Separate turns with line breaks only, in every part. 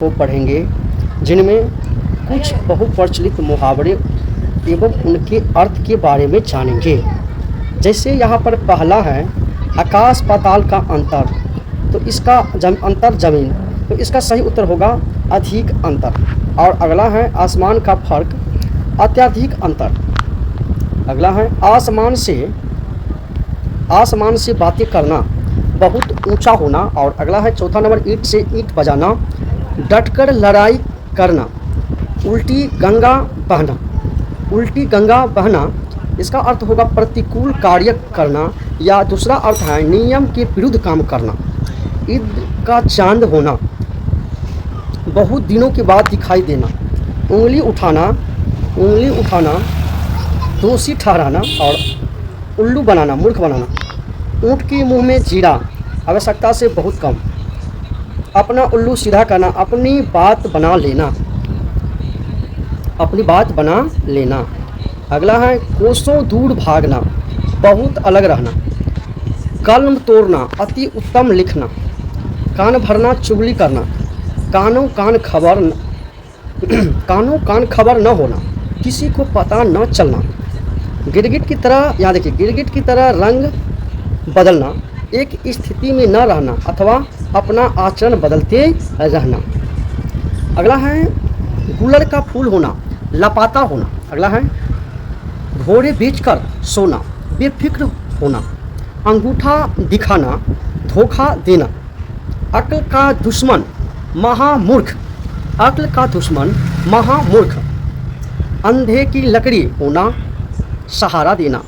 को पढ़ेंगे, जिनमें कुछ बहुप्रचलित मुहावरे एवं उनके अर्थ के बारे में जानेंगे। जैसे यहाँ पर पहला है आकाश पाताल का अंतर, तो इसका अंतर जमीन, तो इसका सही उत्तर होगा अधिक अंतर। और अगला है आसमान का फर्क, अत्यधिक अंतर। अगला है आसमान से बातें करना, बहुत ऊंचा होना। और अगला है चौथा नंबर ईंट से ईंट बजाना, डटकर लड़ाई करना, उल्टी गंगा बहना। उल्टी गंगा बहना इसका अर्थ होगा प्रतिकूल कार्य करना, या दूसरा अर्थ है नियम के विरुद्ध काम करना। ईद का चांद होना, बहुत दिनों के बाद दिखाई देना। उंगली उठाना दोषी ठहराना। और उल्लू बनाना, मूर्ख बनाना। ऊँट के मुंह में जीरा, आवश्यकता से बहुत कम। अपना उल्लू सीधा करना, अपनी बात बना लेना। अगला है कोसों दूर भागना, बहुत अलग रहना। कलम तोड़ना, अति उत्तम लिखना। कान भरना, चुगली करना। कानों कान खबर न होना, किसी को पता न चलना। गिरगिट की तरह, याद रखिए, गिरगिट की तरह रंग बदलना, एक स्थिति में न रहना अथवा अपना आचरण बदलते रहना। अगला है गुलर का फूल होना, लापता होना। अगला है भोरे बेचकर सोना, बेफिक्र होना। अंगूठा दिखाना, धोखा देना। अक्ल का दुश्मन महामूर्ख, अंधे की लकड़ी होना, सहारा देना।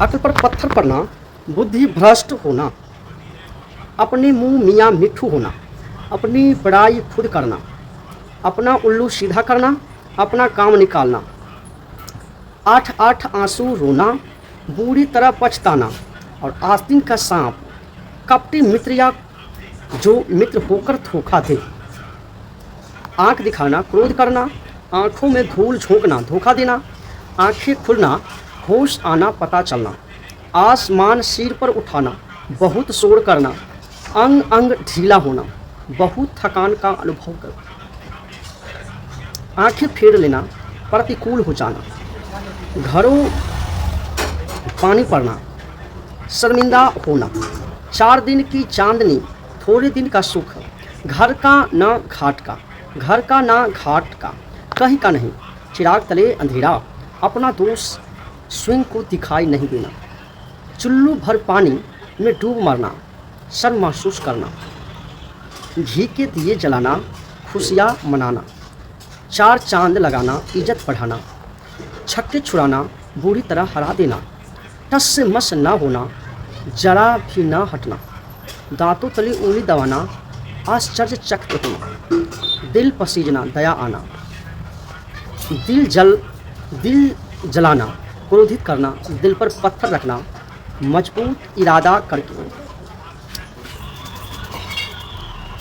अक्ल पर पत्थर पड़ना, बुद्धि भ्रष्ट होना। अपने मुंह मियाँ मिट्ठू होना, अपनी बड़ाई खुद करना। अपना उल्लू सीधा करना, अपना काम निकालना। 8 आंसू रोना, बुरी तरह पछताना। और आस्तीन का सांप, कपटी मित्र या जो मित्र होकर धोखा दे। आँख दिखाना, क्रोध करना। आँखों में धूल झोंकना, धोखा देना। आँखें खुलना, होश आना, पता चलना। आसमान सिर पर उठाना, बहुत शोर करना। अंग अंग ढीला होना, बहुत थकान का अनुभव करना। आँखें फेर लेना, प्रतिकूल हो जाना। घरों पानी पड़ना, शर्मिंदा होना। 4 दिन की चांदनी, थोड़े दिन का सुख। घर का ना घाट का, कहीं का नहीं। चिराग तले अंधेरा, अपना दोष स्वयं को दिखाई नहीं देना। चुल्लू भर पानी में डूब मरना, शर्म महसूस करना। घी के दिए जलाना, खुशियाँ मनाना। 4 चांद लगाना, इज्जत बढ़ाना। छक्के छुड़ाना, बुरी तरह हरा देना। टस से मस ना होना, जरा भी ना हटना। दांतों तले उंगली दबाना, आश्चर्यचकित होना। दिल पसीजना, दया आना। दिल जलाना, क्रोधित करना। दिल पर पत्थर रखना, मजबूत इरादा करके।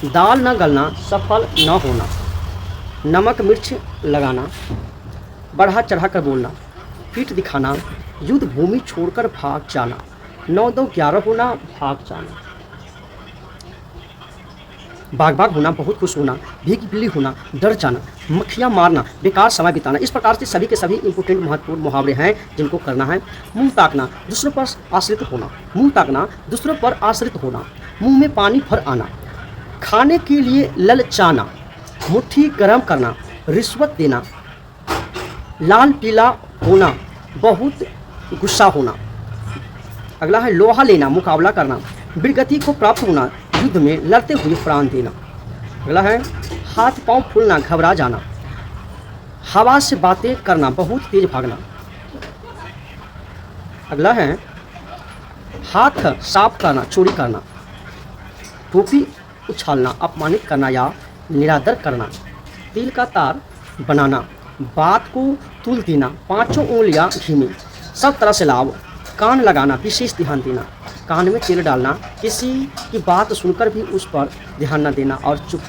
दाल न गलना, सफल न होना। नमक मिर्च लगाना, बढ़ा चढ़ा कर बोलना। पीठ दिखाना, युद्ध भूमि छोड़कर भाग जाना। 9 2 11 होना, भाग जाना। बाग होना, बहुत खुश होना। भीगी बिल्ली होना, डर जाना। मक्खियाँ मारना, बेकार समय बिताना। इस प्रकार से सभी के सभी इंपोर्टेंट महत्वपूर्ण मुहावरे हैं जिनको करना है। मुंह ताकना, दूसरों पर आश्रित होना। मुंह में पानी भर आना। खाने के लिए ललचाना, मुट्ठी गर्म करना, रिश्वत देना। लाल पीला होना, बहुत गुस्सा होना। अगला है लोहा लेना, मुकाबला करना। वीरगति को प्राप्त होना, युद्ध में लड़ते हुए प्राण देना। अगला है हाथ पांव फूलना, घबरा जाना। हवा से बातें करना, बहुत तेज भागना। अगला है हाथ साफ करना, चोरी करना। टोपी उछालना, अपमानित करना या निरादर करना। तिल का तार बनाना, बात को तुल देना। 5 उंगलियां घी में, सब तरह से लाभ। कान लगाना, विशेष ध्यान देना। कान में तेल डालना, किसी की बात सुनकर भी उस पर ध्यान न देना और चुप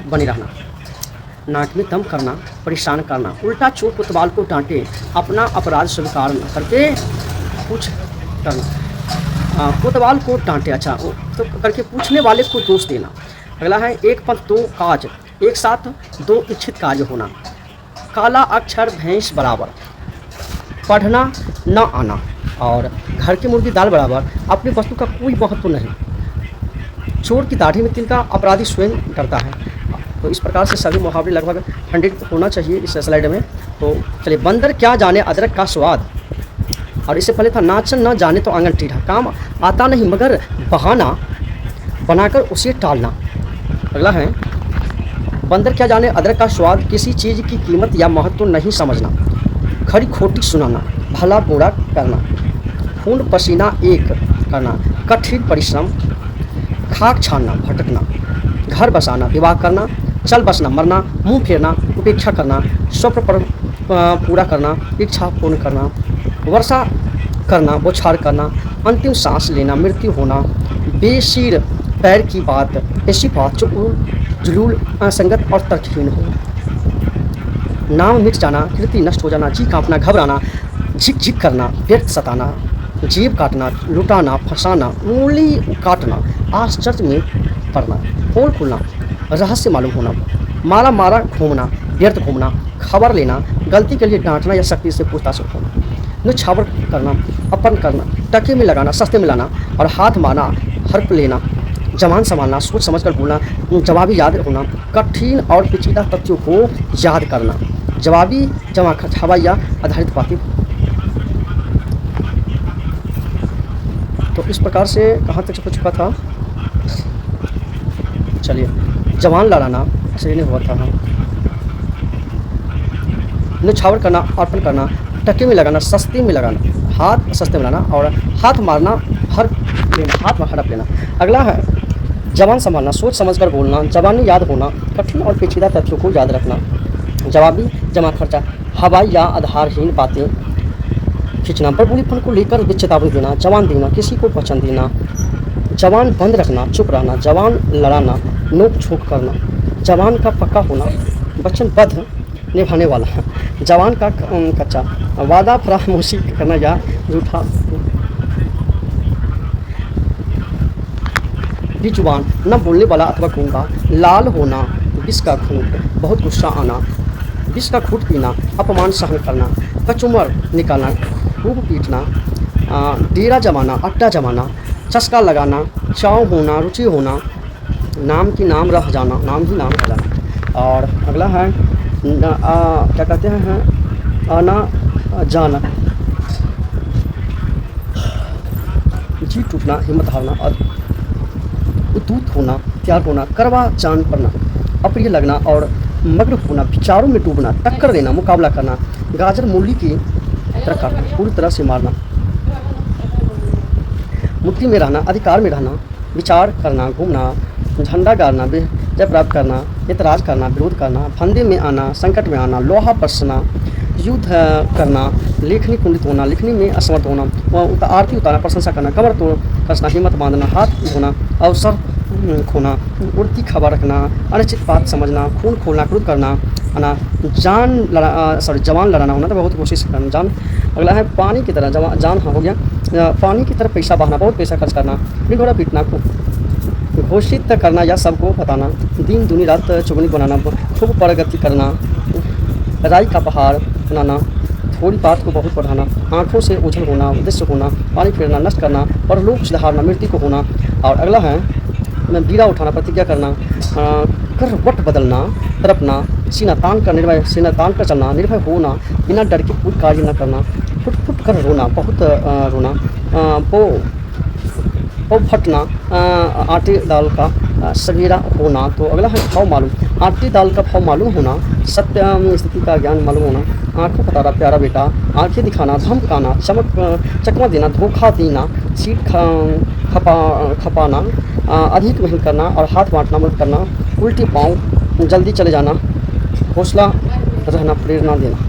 बने रहना। नाक में दम करना, परेशान करना। उल्टा चोट कोतवाल को डांटे, अपना अपराध स्वीकार न करके कुछ करना। कोतवाल को डांटे, अच्छा तो करके पूछने वाले को दोष देना। अगला है एक पंथ दो काज, एक साथ दो इच्छित कार्य होना, काला अक्षर भैंस बराबर, पढ़ना न आना, और घर की मुर्गी दाल बराबर, अपनी वस्तु का कोई महत्व नहीं, चोर की दाढ़ी में तिल का, अपराधी स्वयं डरता है। तो इस प्रकार से सभी मुहावरे लगभग 100 होना चाहिए इस स्लाइड में। तो चलिए, बंदर क्या जाने अदरक का स्वाद, और इससे पहले था नाचन न जाने तो आंगन टेढ़ा, काम आता नहीं मगर बहाना बनाकर उसे टालना। अगला है, बंदर क्या जाने अदरक का स्वाद, किसी चीज़ की कीमत या महत्व नहीं समझना, खरी खोटी सुनाना, भला बुरा करना, खून पसीना एक करना, कठिन परिश्रम, खाक छानना भटकना, घर बसाना विवाह करना, चल बसना मरना, मुंह फेरना उपेक्षा करना, स्वप्न पर पूरा करना, इच्छा पूर्ण करना, वर्षा करना बौछार करना, अंतिम सांस लेना, मृत्यु होना, बेसिर पैर की बात, ऐसी बात जो जुलूल असंगत और तर्कहीन हो, नाम मिट जाना, कीर्ति नष्ट हो जाना, जी कांपना घबराना, झिक झिक करना, व्यर्थ सताना, जेब काटना, लुटाना, फंसाना, उंगली काटना, आश्चर्य में पड़ना, पोल खुलना, रहस्य मालूम होना, मारा मारा घूमना, व्यर्थ घूमना, खबर लेना, गलती के लिए डांटना या शक्ति से पूछताछ होना, न्यौछावर करना, अपन करना, टके में लगाना, सस्ते में लाना, और हाथ मारना, हर्प लेना, जवान संभालना, सोच समझकर बोलना, जवाबी याद होना, कठिन और पेचीदा तथ्यों को याद करना, जवाबी जमा हवाइया आधारित बातें। तो इस प्रकार से कहाँ तक हो चुका था। चलिए, जवान लड़ाना ऐसे नहीं हुआ था, न्यौछावर करना, अर्पण करना, टके में लगाना, सस्ते में लगाना, हाथ सस्ते में लाना, और हाथ मारना, हाथ में हड़प लेना। अगला है, जवान संभालना, सोच समझकर बोलना, जवानी याद होना, कठिन और पेचीदा तथ्यों को याद रखना, जवाबी जमा खर्चा, हवाई या आधारहीन बातें खींचना, बड़बोलीपन को लेकर चेतावनी देना, जवान देना, किसी को वचन देना, जवान बंद रखना, चुप रहना, जवान लड़ाना, नोक झोंक करना, जवान का पक्का होना, वचनबद्ध निभाने वाला, जवान का कच्चा, वादा फरामोशी करना या झूठा, बेजुबान न बोलने वाला अथवा गूंगा, लाल होना, विष का घूंट, बहुत गुस्सा आना, विष का घूंट पीना, अपमान सहन करना, कचुमर निकालना, खूब पीटना, डेरा जमाना, अड्डा जमाना, चस्का लगाना, चाव होना, रुचि होना, नाम की नाम रह जाना, नाम ही नाम रह जाना। और अगला है क्या कहते हैं, आना जाना, जी टूटना, हिम्मत हारना, और उद्दूत होना, त्याग होना, करवा जान पड़ना, अप्रिय लगना और मग्न होना, विचारों में डूबना, टक्कर देना, मुकाबला करना, गाजर मूली की तरह काटना, पूरी तरह से मारना, मुक्ति में रहना, अधिकार में रहना, विचार करना, घूमना, झंडा गाड़ना, जय प्राप्त करना, ऐतराज करना, विरोध करना, फंदे में आना, संकट में आना, लोहा बरसना, युद्ध करना, लेखनी कुंडित होना, लिखने में असमर्थ होना, आरती उतारना, प्रशंसा करना, कमर तोड़ कसना, हिम्मत बांधना, हाथ धोना, अवसर खोना, उड़ती खबर रखना, अनिश्चित बात समझना, खून खोलना, क्रोध करना, है जवान लड़ाना होना, तो बहुत कोशिश करना, जान। अगला है, पानी की तरह जान हाँ हो गया, पानी की तरह पैसा बहाना, बहुत पैसा खर्च करना, ढिंढोरा पीटना, घोषित करना या सबको बताना, दिन दूनी रात चुगनी बनाना, खूब प्रगति करना, राई का पहाड़ बनाना, थोड़ी बात को बहुत बढ़ाना, आँखों से ओझल होना, उद्देश्य होना, पानी फेरना, नष्ट करना, और लोग सुधारना, मृत्यु को होना। और अगला है, बीड़ा उठाना, प्रतिज्ञा करना, करवट बदलना, तड़पना, सीना तान कर चलना, निर्भय होना, बिना डर के कोई कार्य न करना, फुट फुट कर रोना, बहुत रोना, फटना, आटे दाल का सवेरा होना। तो अगला है, भाव मालूम, आटे दाल का भाव मालूम होना, सत्य स्थिति का ज्ञान मालूम होना, आंखों का तारा प्यारा बेटा, आंखें दिखाना, धमकाना, चकमा देना, धोखा देना, सीट खपाना, अधिक मेहनत करना और हाथ बांटना मत करना, उल्टी पाँव, जल्दी चले जाना, हौसला रहना, प्रेरणा देना।